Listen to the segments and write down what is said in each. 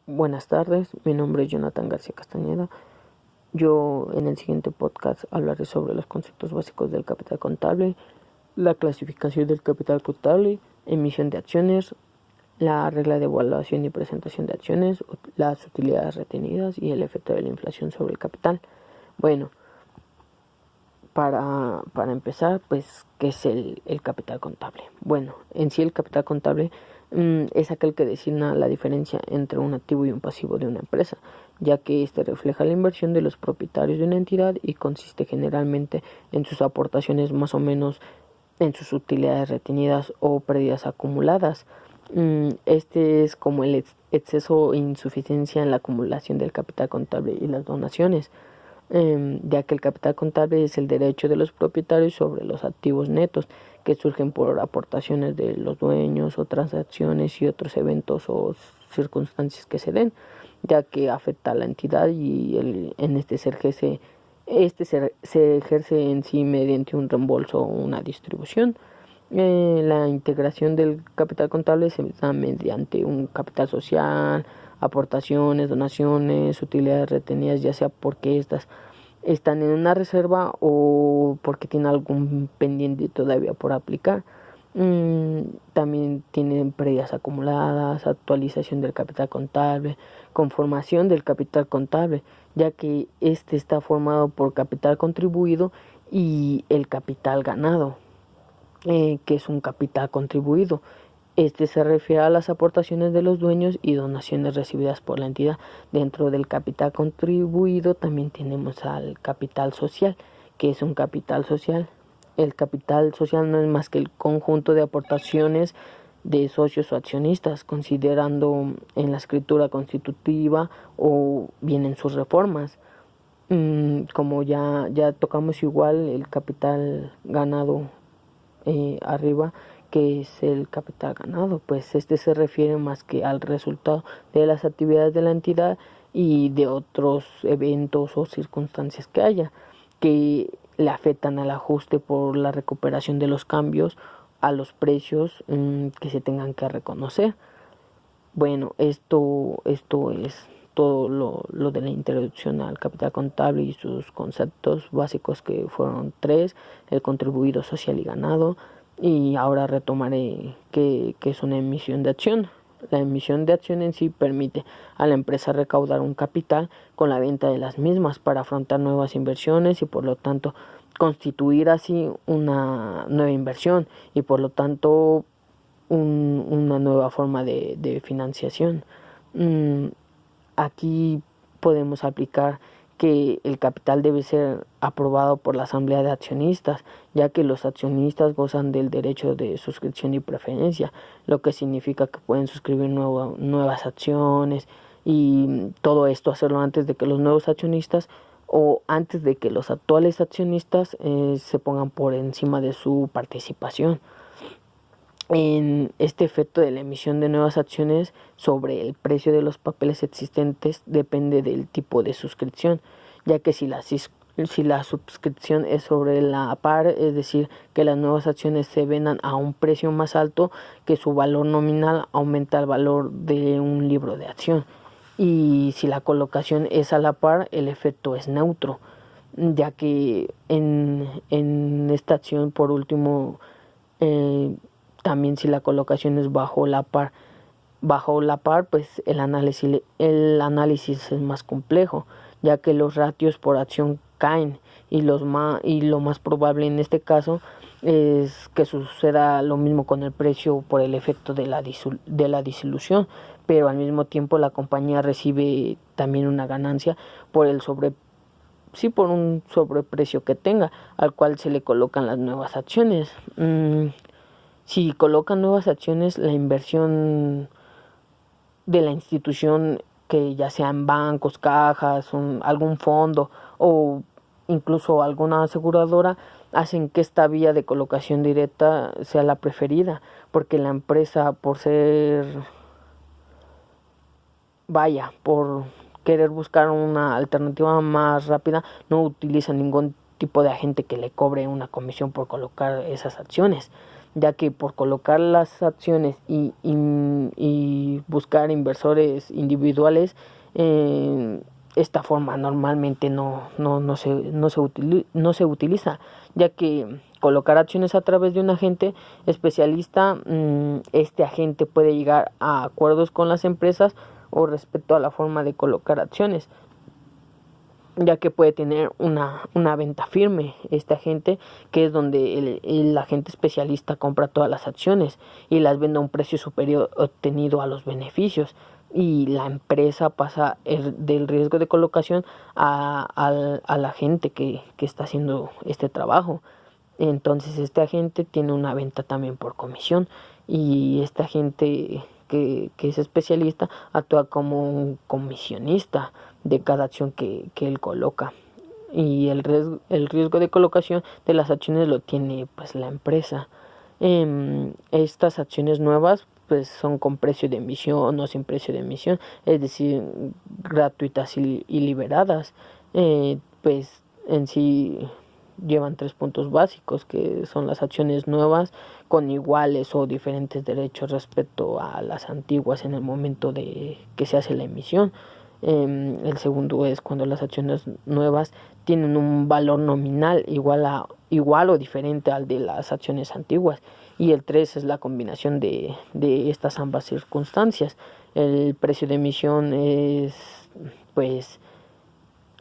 Buenas tardes, mi nombre es Jonathan García Castañeda. Yo en el siguiente podcast hablaré sobre los conceptos básicos del capital contable, la clasificación del capital contable, emisión de acciones, la regla de evaluación y presentación de acciones, las utilidades retenidas y el efecto de la inflación sobre el capital. Bueno, para empezar, pues, ¿qué es el capital contable? Bueno, en sí el capital contable es aquel que designa la diferencia entre un activo y un pasivo de una empresa, ya que este refleja la inversión de los propietarios de una entidad y consiste generalmente en sus aportaciones más o menos en sus utilidades retenidas o pérdidas acumuladas. Este es como el exceso o insuficiencia en la acumulación del capital contable y las donaciones, ya que el capital contable es el derecho de los propietarios sobre los activos netos que surgen por aportaciones de los dueños o transacciones y otros eventos o circunstancias que se den, ya que afecta a la entidad y en este se ejerce en sí mediante un reembolso o una distribución. La integración del capital contable se da mediante un capital social, aportaciones, donaciones, utilidades retenidas, ya sea porque estas están en una reserva o porque tienen algún pendiente todavía por aplicar. También tienen pérdidas acumuladas, actualización del capital contable, conformación del capital contable, ya que este está formado por capital contribuido y el capital ganado, que es un capital contribuido. Este se refiere a las aportaciones de los dueños y donaciones recibidas por la entidad. Dentro del capital contribuido también tenemos al capital social, que es un capital social. El capital social no es más que el conjunto de aportaciones de socios o accionistas, considerando en la escritura constitutiva o bien en sus reformas. Como ya tocamos igual el capital ganado arriba, que es el capital ganado, pues este se refiere más que al resultado de las actividades de la entidad y de otros eventos o circunstancias que haya que le afectan al ajuste por la recuperación de los cambios a los precios que se tengan que reconocer. Bueno, esto es todo lo de la introducción al capital contable y sus conceptos básicos, que fueron tres: el contribuido, social y ganado. Y ahora retomaré que es una emisión de acción. La emisión de acción en sí permite a la empresa recaudar un capital con la venta de las mismas para afrontar nuevas inversiones y por lo tanto constituir así una nueva inversión y por lo tanto una nueva forma de financiación. Aquí podemos aplicar que el capital debe ser aprobado por la asamblea de accionistas, ya que los accionistas gozan del derecho de suscripción y preferencia, lo que significa que pueden suscribir nuevas acciones, y todo esto hacerlo antes de que los nuevos accionistas o antes de que los actuales accionistas se pongan por encima de su participación. En este efecto de la emisión de nuevas acciones sobre el precio de los papeles existentes depende del tipo de suscripción, ya que si la suscripción es sobre la par, es decir, que las nuevas acciones se vendan a un precio más alto que su valor nominal, aumenta el valor de un libro de acción. Y si la colocación es a la par, el efecto es neutro, ya que en esta acción, por último, eh, también si la colocación es bajo la par, pues el análisis es más complejo, ya que los ratios por acción caen y lo más probable en este caso es que suceda lo mismo con el precio por el efecto de la disolución, pero al mismo tiempo la compañía recibe también una ganancia por por un sobreprecio que tenga, al cual se le colocan las nuevas acciones. Si colocan nuevas acciones, la inversión de la institución, que ya sea en bancos, cajas, algún fondo o incluso alguna aseguradora, hacen que esta vía de colocación directa sea la preferida, porque la empresa, por querer buscar una alternativa más rápida, no utiliza ningún tipo de agente que le cobre una comisión por colocar esas acciones. ya que por colocar las acciones y buscar inversores individuales, esta forma normalmente no se utiliza, ya que colocar acciones a través de un agente especialista, este agente puede llegar a acuerdos con las empresas o respecto a la forma de colocar acciones, ya que puede tener una venta firme este agente, que es donde el agente especialista compra todas las acciones y las vende a un precio superior obtenido a los beneficios, y la empresa pasa del riesgo de colocación a la gente que está haciendo este trabajo. Entonces este agente tiene una venta también por comisión, y este agente que es especialista actúa como un comisionista de cada acción que él coloca, y el riesgo de colocación de las acciones lo tiene pues la empresa. Estas acciones nuevas pues son con precio de emisión o sin precio de emisión, es decir, gratuitas y liberadas. Pues en sí llevan 3 puntos básicos, que son las acciones nuevas con iguales o diferentes derechos respecto a las antiguas en el momento de que se hace la emisión. El segundo es cuando las acciones nuevas tienen un valor nominal igual o diferente al de las acciones antiguas. Y el 3 es la combinación de estas ambas circunstancias. El precio de emisión es pues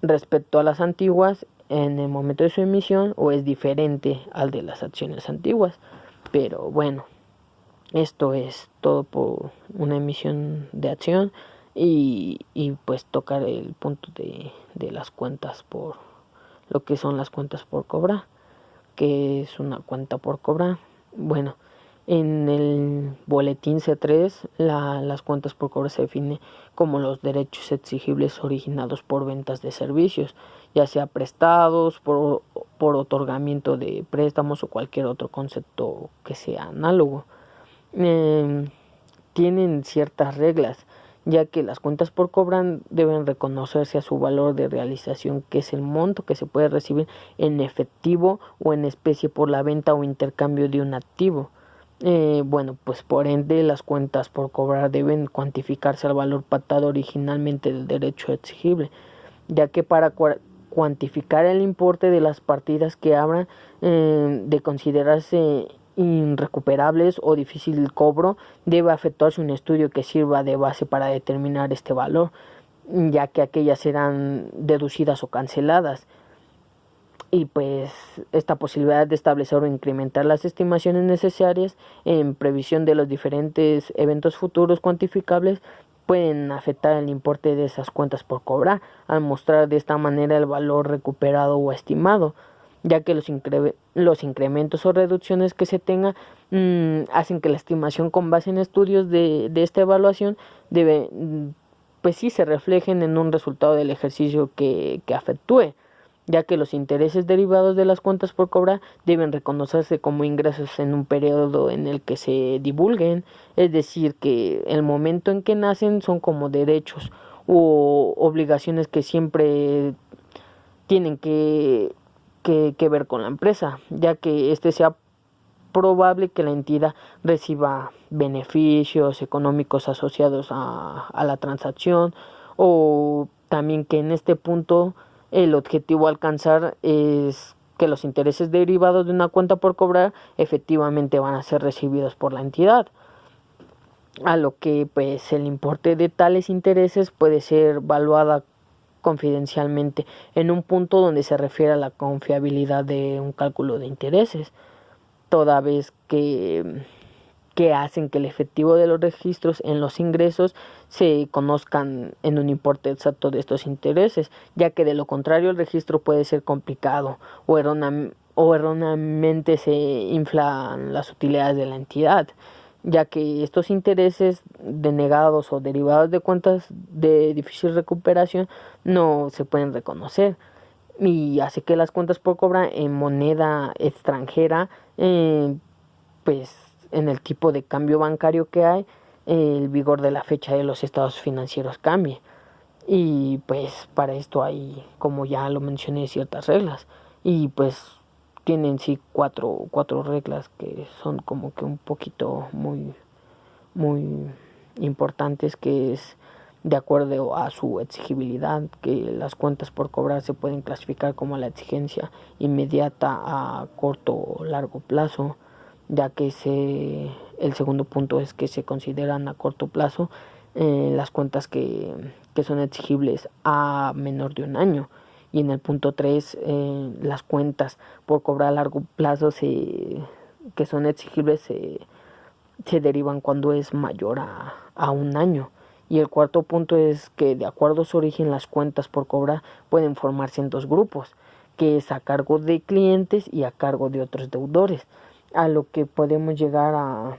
respecto a las antiguas en el momento de su emisión, o es diferente al de las acciones antiguas. Pero bueno, esto es todo por una emisión de acción, y pues tocar el punto de las cuentas por lo que son las cuentas por cobrar. Que es una cuenta por cobrar? Bueno, en el boletín C3 las cuentas por cobrar se define como los derechos exigibles originados por ventas de servicios, ya sea prestados, por otorgamiento de préstamos o cualquier otro concepto que sea análogo. Tienen ciertas reglas, ya que las cuentas por cobrar deben reconocerse a su valor de realización, que es el monto que se puede recibir en efectivo o en especie por la venta o intercambio de un activo. Bueno, pues por ende las cuentas por cobrar deben cuantificarse al valor pactado originalmente del derecho exigible, ya que para cuantificar el importe de las partidas que habrán de considerarse irrecuperables o difícil de cobro, debe efectuarse un estudio que sirva de base para determinar este valor, ya que aquellas serán deducidas o canceladas. Y pues esta posibilidad de establecer o incrementar las estimaciones necesarias en previsión de los diferentes eventos futuros cuantificables pueden afectar el importe de esas cuentas por cobrar, al mostrar de esta manera el valor recuperado o estimado, ya que los incrementos o reducciones que se tenga hacen que la estimación con base en estudios de esta evaluación pues sí se reflejen en un resultado del ejercicio que efectúe, ya que los intereses derivados de las cuentas por cobrar deben reconocerse como ingresos en un periodo en el que se divulguen, es decir, que el momento en que nacen son como derechos u obligaciones que siempre tienen que ver con la empresa, ya que sea probable que la entidad reciba beneficios económicos asociados a la transacción, o también que en este punto el objetivo a alcanzar es que los intereses derivados de una cuenta por cobrar efectivamente van a ser recibidos por la entidad, a lo que pues el importe de tales intereses puede ser evaluada confidencialmente en un punto donde se refiere a la confiabilidad de un cálculo de intereses, toda vez que hacen que el efectivo de los registros en los ingresos se conozcan en un importe exacto de estos intereses, ya que de lo contrario el registro puede ser complicado o erróneamente se inflan las utilidades de la entidad, ya que estos intereses denegados o derivados de cuentas de difícil recuperación no se pueden reconocer, y hace que las cuentas por cobrar en moneda extranjera, pues en el tipo de cambio bancario que hay, el vigor de la fecha de los estados financieros cambie. Y pues para esto hay, como ya lo mencioné, ciertas reglas. Y pues tienen sí cuatro reglas que son como que un poquito muy importantes, que es de acuerdo a su exigibilidad, que las cuentas por cobrar se pueden clasificar como la exigencia inmediata, a corto o largo plazo, ya que el segundo punto es que se consideran a corto plazo las cuentas que son exigibles a menor de un año. Y en el punto 3, las cuentas por cobrar a largo plazo que son exigibles se derivan cuando es mayor a un año. Y el cuarto punto es que de acuerdo a su origen las cuentas por cobrar pueden formarse en dos grupos, que es a cargo de clientes y a cargo de otros deudores, a lo que podemos llegar a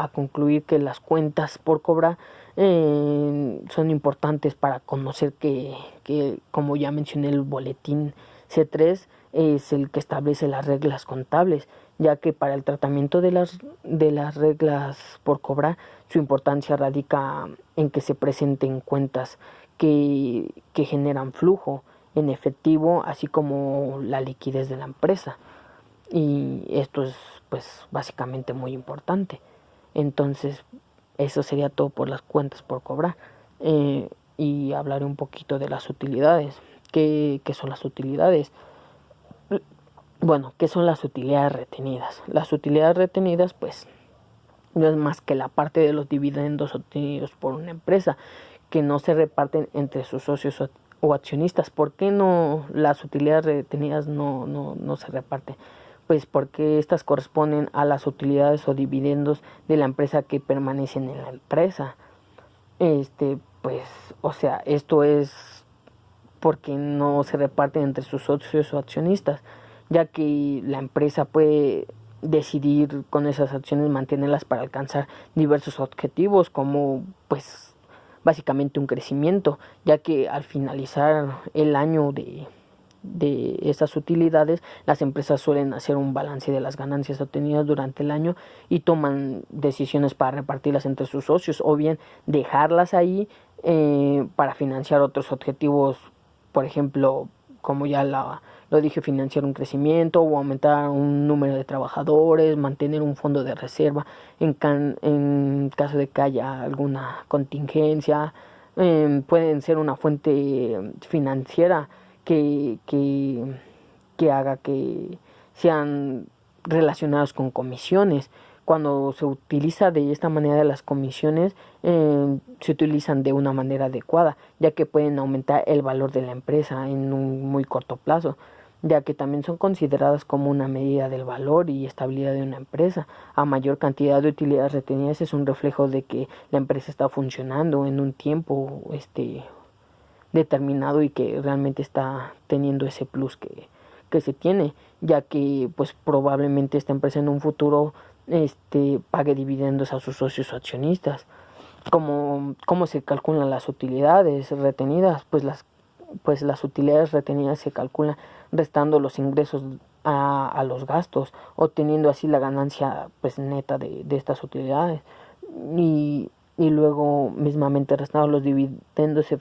concluir que las cuentas por cobrar son importantes para conocer que, como ya mencioné, el boletín C3 es el que establece las reglas contables, ya que para el tratamiento de las reglas por cobrar, su importancia radica en que se presenten cuentas que generan flujo en efectivo, así como la liquidez de la empresa. Y esto es pues básicamente muy importante. Entonces, eso sería todo por las cuentas por cobrar. Y hablaré un poquito de las utilidades. ¿Qué son las utilidades? Bueno, ¿qué son las utilidades retenidas? Las utilidades retenidas, pues, no es más que la parte de los dividendos obtenidos por una empresa que no se reparten entre sus socios o accionistas. ¿Por qué no las utilidades retenidas no se reparten? Pues porque estas corresponden a las utilidades o dividendos de la empresa que permanecen en la empresa. Pues, o sea, esto es porque no se reparten entre sus socios o accionistas, ya que la empresa puede decidir con esas acciones mantenerlas para alcanzar diversos objetivos, como pues básicamente un crecimiento, ya que al finalizar el año de esas utilidades, las empresas suelen hacer un balance de las ganancias obtenidas durante el año y toman decisiones para repartirlas entre sus socios, o bien dejarlas ahí para financiar otros objetivos, por ejemplo, como ya lo dije, financiar un crecimiento o aumentar un número de trabajadores, mantener un fondo de reserva en caso de que haya alguna contingencia. Pueden ser una fuente financiera que haga que sean relacionados con comisiones. Cuando se utiliza de esta manera las comisiones, se utilizan de una manera adecuada, ya que pueden aumentar el valor de la empresa en un muy corto plazo, ya que también son consideradas como una medida del valor y estabilidad de una empresa. A mayor cantidad de utilidades retenidas es un reflejo de que la empresa está funcionando en un tiempo determinado y que realmente está teniendo ese plus que se tiene, ya que pues probablemente esta empresa en un futuro pague dividendos a sus socios o accionistas. ¿Cómo se calculan las utilidades retenidas? Pues las utilidades retenidas se calculan restando los ingresos a los gastos, obteniendo así la ganancia pues neta de estas utilidades, y luego mismamente restando los dividendos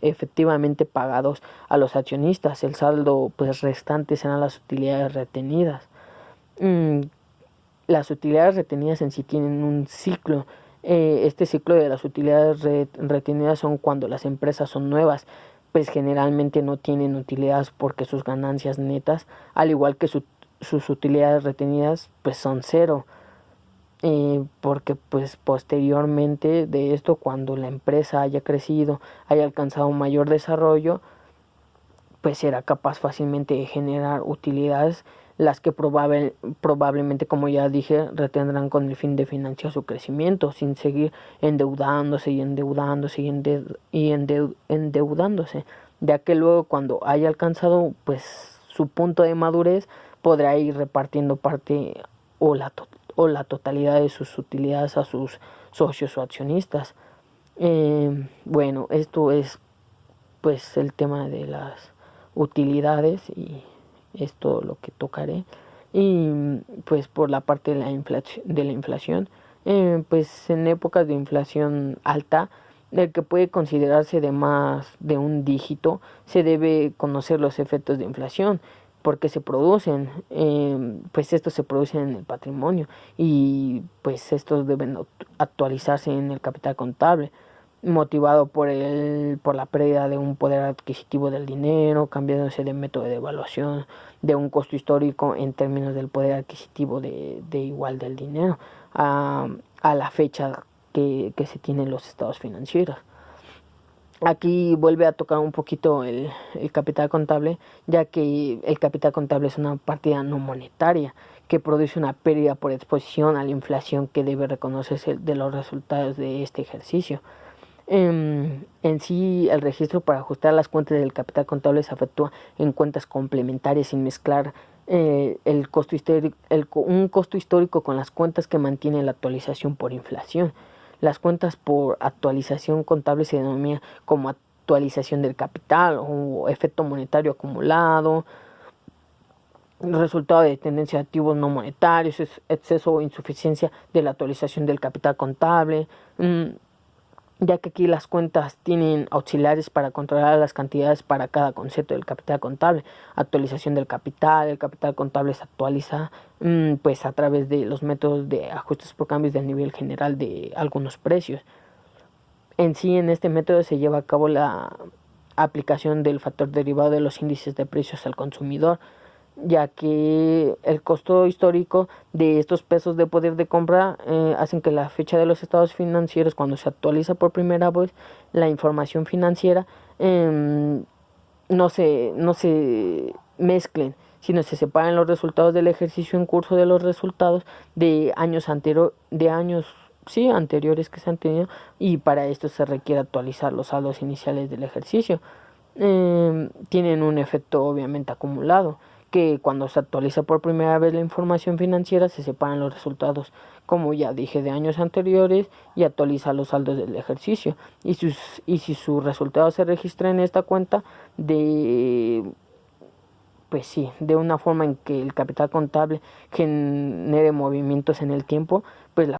efectivamente pagados a los accionistas. El saldo pues restante serán las utilidades retenidas. Las utilidades retenidas en sí tienen un ciclo. Este ciclo de las utilidades retenidas son cuando las empresas son nuevas, pues generalmente no tienen utilidades porque sus ganancias netas, al igual que sus utilidades retenidas, pues son cero. Porque pues posteriormente de esto, cuando la empresa haya crecido, haya alcanzado un mayor desarrollo, pues será capaz fácilmente de generar utilidades, las que probablemente, como ya dije, retendrán con el fin de financiar su crecimiento, sin seguir endeudándose y endeudándose endeudándose, ya que luego, cuando haya alcanzado pues su punto de madurez, podrá ir repartiendo parte o la totalidad de sus utilidades a sus socios o accionistas. Bueno, esto es pues el tema de las utilidades, y es todo lo que tocaré. Y pues por la parte de la inflación, pues en épocas de inflación alta, el que puede considerarse de más de un dígito, se debe conocer los efectos de inflación, porque se producen, pues estos se producen en el patrimonio y pues estos deben actualizarse en el capital contable, motivado por la pérdida de un poder adquisitivo del dinero, cambiándose de método de evaluación de un costo histórico en términos del poder adquisitivo de igual del dinero a la fecha que se tienen los estados financieros. Aquí vuelve a tocar un poquito el capital contable, ya que el capital contable es una partida no monetaria que produce una pérdida por exposición a la inflación que debe reconocerse de los resultados de este ejercicio. En sí, el registro para ajustar las cuentas del capital contable se efectúa en cuentas complementarias sin mezclar un costo histórico con las cuentas que mantiene la actualización por inflación. Las cuentas por actualización contable se denominan como actualización del capital o efecto monetario acumulado, resultado de tendencia de activos no monetarios, exceso o insuficiencia de la actualización del capital contable, ya que aquí las cuentas tienen auxiliares para controlar las cantidades para cada concepto del capital contable. Actualización del capital, el capital contable se actualiza pues a través de los métodos de ajustes por cambios del nivel general de algunos precios. En sí, en este método se lleva a cabo la aplicación del factor derivado de los índices de precios al consumidor, ya que el costo histórico de estos pesos de poder de compra hacen que la fecha de los estados financieros, cuando se actualiza por primera vez la información financiera, no se mezclen, sino se separen los resultados del ejercicio en curso de los resultados de años anteriores que se han tenido, y para esto se requiere actualizar los saldos iniciales del ejercicio. Tienen un efecto obviamente acumulado, que cuando se actualiza por primera vez la información financiera se separan los resultados, como ya dije, de años anteriores y actualiza los saldos del ejercicio. Y si su resultado se registra en esta cuenta pues sí, de una forma en que el capital contable genere movimientos en el tiempo, pues la